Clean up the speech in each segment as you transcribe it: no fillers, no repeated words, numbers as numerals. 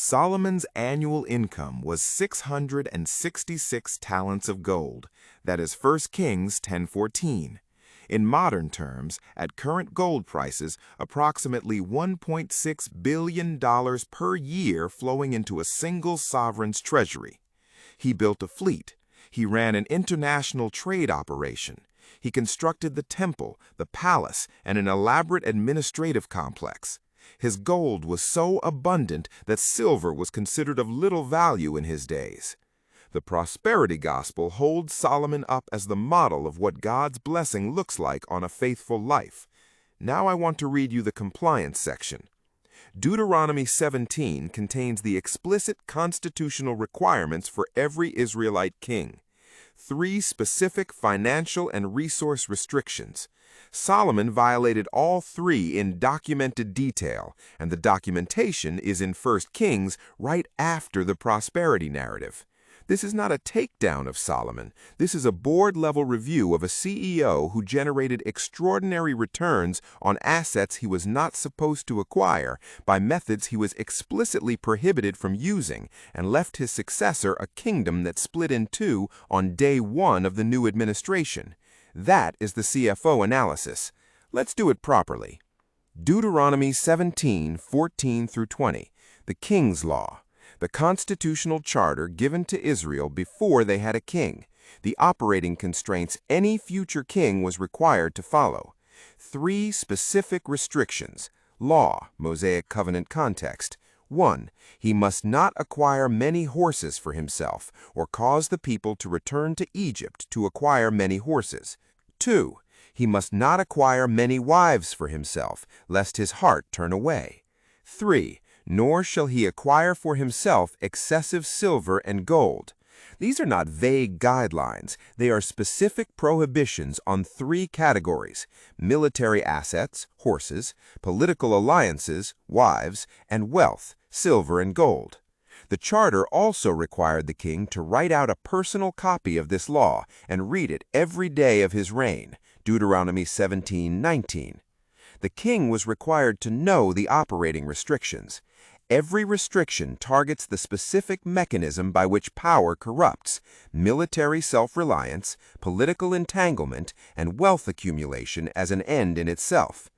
Solomon's annual income was 666 talents of gold. That is 1 Kings 10:14. In modern terms, at current gold prices, approximately $1.6 billion per year flowing into a single sovereign's treasury. He built a fleet. He ran an international trade operation. He constructed the temple, the palace, and an elaborate administrative complex. His gold was so abundant that silver was considered of little value in his days. The prosperity gospel holds Solomon up as the model of what God's blessing looks like on a faithful life. Now I want to read you the compliance section. Deuteronomy 17 contains the explicit constitutional requirements for every Israelite king. 3 specific financial and resource restrictions. Solomon violated all 3 in documented detail, and the documentation is in 1 Kings right after the prosperity narrative. This is not a takedown of Solomon. This is a board-level review of a CEO who generated extraordinary returns on assets he was not supposed to acquire by methods he was explicitly prohibited from using, and left his successor a kingdom that split in 2 on day 1 of the new administration. That is the CFO analysis. Let's do it properly. Deuteronomy 17:14-20, the King's Law. The constitutional charter given to Israel before they had a king, the operating constraints any future king was required to follow. 3 specific restrictions. Law, Mosaic covenant context. 1. He must not acquire many horses for himself, or cause the people to return to Egypt to acquire many horses. 2. He must not acquire many wives for himself, lest his heart turn away. 3. Nor shall he acquire for himself excessive silver and gold. These are not vague guidelines. They are specific prohibitions on 3 categories: military assets, horses; political alliances, wives; and wealth, silver and gold. The charter also required the king to write out a personal copy of this law and read it every day of his reign, Deuteronomy 17:19. The king was required to know the operating restrictions. Every restriction targets the specific mechanism by which power corrupts: military self-reliance, political entanglement, and wealth accumulation as an end in itself.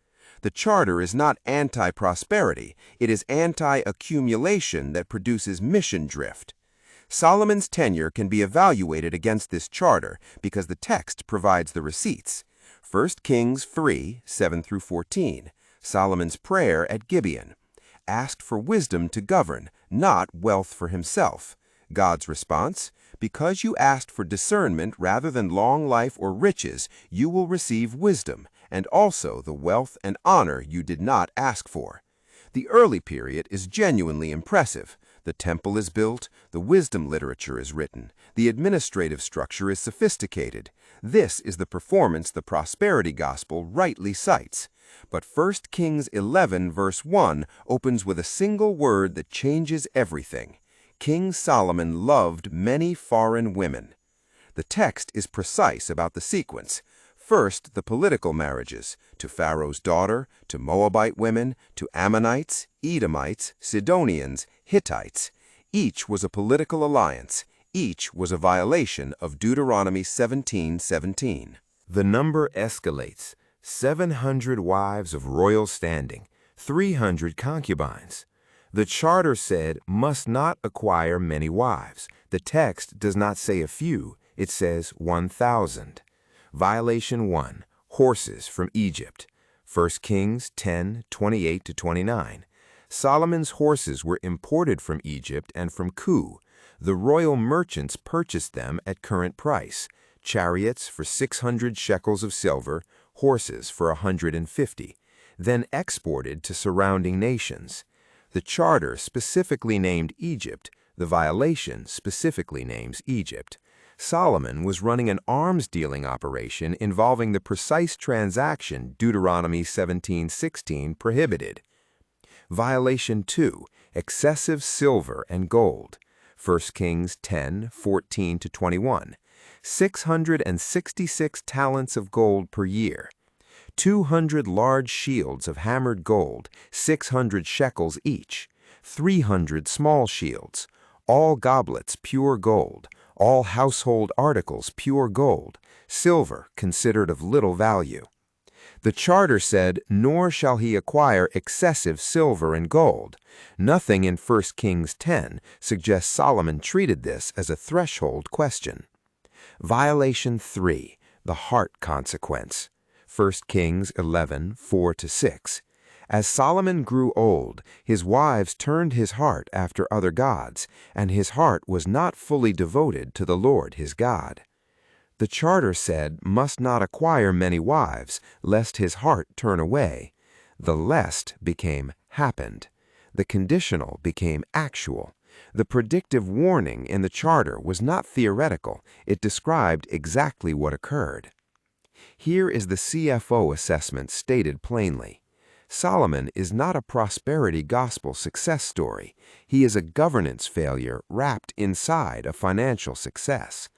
The charter is not anti-prosperity, it is anti-accumulation that produces mission drift. Solomon's tenure can be evaluated against this charter because the text provides the receipts. 1 Kings 3:7-14, Solomon's prayer at Gibeon. Asked for wisdom to govern, not wealth for himself. God's response: because you asked for discernment rather than long life or riches, you will receive wisdom, and also the wealth and honor you did not ask for. The early period is genuinely impressive. The temple is built, the wisdom literature is written, the administrative structure is sophisticated. This is the performance the prosperity gospel rightly cites. But 1 Kings 11 verse 1 opens with a single word that changes everything. King Solomon loved many foreign women. The text is precise about the sequence. First, the political marriages, to Pharaoh's daughter, to Moabite women, to Ammonites, Edomites, Sidonians, Hittites. Each was a political alliance. Each was a violation of Deuteronomy 17:17. The number escalates. 700 wives of royal standing, 300 concubines. The charter said, must not acquire many wives. The text does not say a few, it says 1,000. Violation 1. Horses from Egypt. 1 Kings 10:28-29. Solomon's horses were imported from Egypt and from Ku. The royal merchants purchased them at current price. Chariots for 600 shekels of silver, horses for 150, then exported to surrounding nations. The charter specifically named Egypt. The violation specifically names Egypt. Solomon was running an arms-dealing operation involving the precise transaction Deuteronomy 17:16 prohibited. Violation 2. Excessive silver and gold. 1 Kings 10:14-21. 666 talents of gold per year. 200 large shields of hammered gold, 600 shekels each. 300 small shields, all goblets pure gold, all household articles pure gold, silver considered of little value. The charter said, "Nor shall he acquire excessive silver and gold." Nothing in 1 Kings 10 suggests Solomon treated this as a threshold question. Violation 3, the heart consequence. 1 Kings 11, 4-6. As Solomon grew old, his wives turned his heart after other gods, and his heart was not fully devoted to the Lord his God. The charter said, "Must not acquire many wives, lest his heart turn away." The lest became happened. The conditional became actual. The predictive warning in the charter was not theoretical, it described exactly what occurred. Here is the CFO assessment stated plainly. Solomon is not a prosperity gospel success story. He is a governance failure wrapped inside a financial success.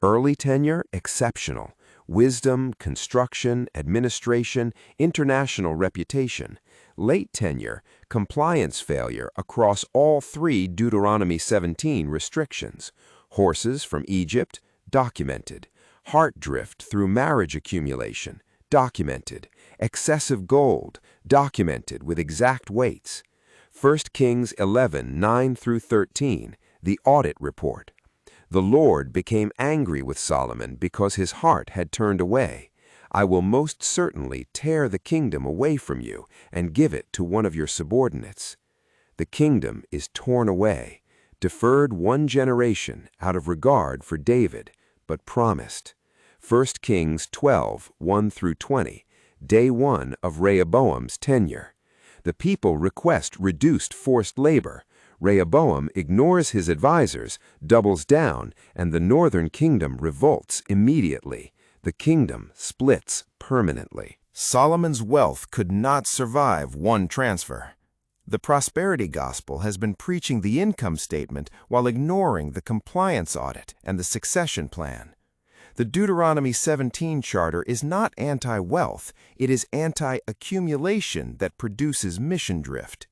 Early tenure, exceptional. Wisdom, construction, administration, international reputation. Late tenure, compliance failure across all 3 Deuteronomy 17 restrictions. Horses from Egypt, documented. Heart drift through marriage accumulation, documented. Excessive gold, documented with exact weights. 1 Kings 11, 9-13, the audit report. The Lord became angry with Solomon because his heart had turned away. "I will most certainly tear the kingdom away from you and give it to one of your subordinates." The kingdom is torn away, deferred 1 generation out of regard for David, but promised. 1 Kings 12, 1-20, day 1 of Rehoboam's tenure. The people request reduced forced labor. Rehoboam ignores his advisors, doubles down, and the northern kingdom revolts immediately. The kingdom splits permanently. Solomon's wealth could not survive 1 transfer. The prosperity gospel has been preaching the income statement while ignoring the compliance audit and the succession plan. The Deuteronomy 17 charter is not anti-wealth, it is anti-accumulation that produces mission drift.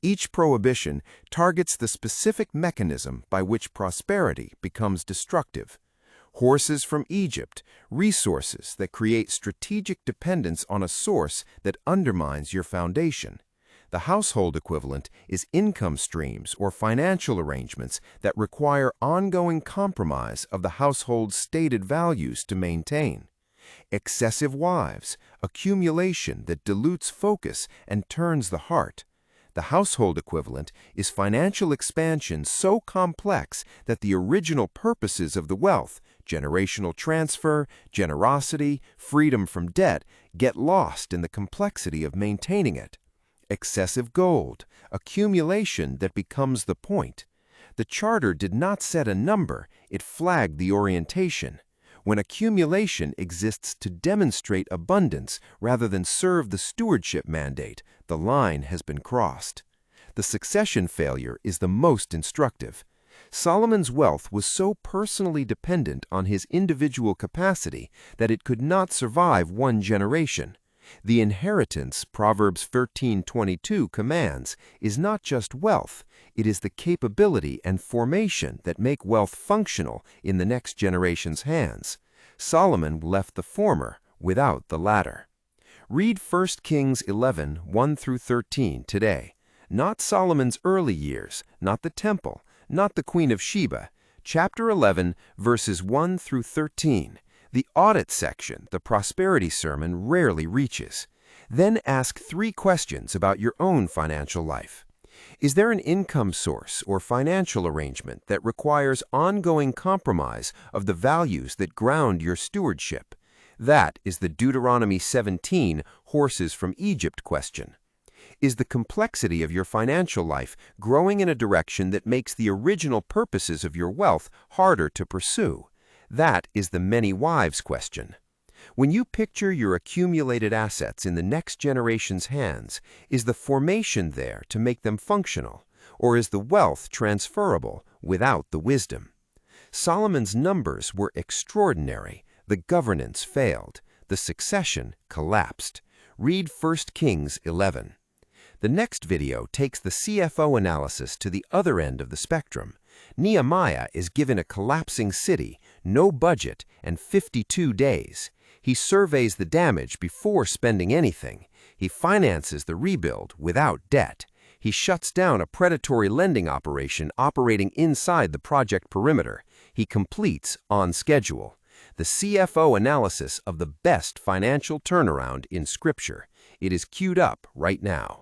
Each prohibition targets the specific mechanism by which prosperity becomes destructive. Horses from Egypt, resources that create strategic dependence on a source that undermines your foundation. The household equivalent is income streams or financial arrangements that require ongoing compromise of the household's stated values to maintain. Excessive wives, accumulation that dilutes focus and turns the heart. The household equivalent is financial expansion so complex that the original purposes of the wealth, generational transfer, generosity, freedom from debt, get lost in the complexity of maintaining it. Excessive gold, accumulation that becomes the point. The charter did not set a number, it flagged the orientation. When accumulation exists to demonstrate abundance rather than serve the stewardship mandate, the line has been crossed. The succession failure is the most instructive. Solomon's wealth was so personally dependent on his individual capacity that it could not survive 1 generation. The inheritance Proverbs 13:22 commands is not just wealth, it is the capability and formation that make wealth functional in the next generation's hands. Solomon left the former without the latter. Read 1 Kings 11, 1-13 today. Not Solomon's early years, not the temple, not the Queen of Sheba. Chapter 11, verses 1-13. The audit section, the prosperity sermon, rarely reaches. Then ask 3 questions about your own financial life. Is there an income source or financial arrangement that requires ongoing compromise of the values that ground your stewardship? That is the Deuteronomy 17 horses from Egypt question. Is the complexity of your financial life growing in a direction that makes the original purposes of your wealth harder to pursue? That is the many wives question. When you picture your accumulated assets in the next generation's hands, is the formation there to make them functional, or is the wealth transferable without the wisdom? Solomon's numbers were extraordinary. The governance failed. The succession collapsed. Read 1 Kings 11. The next video takes the CFO analysis to the other end of the spectrum. Nehemiah is given a collapsing city, no budget, and 52 days. He surveys the damage before spending anything. He finances the rebuild without debt. He shuts down a predatory lending operation operating inside the project perimeter. He completes on schedule. The CFO analysis of the best financial turnaround in Scripture. It is queued up right now.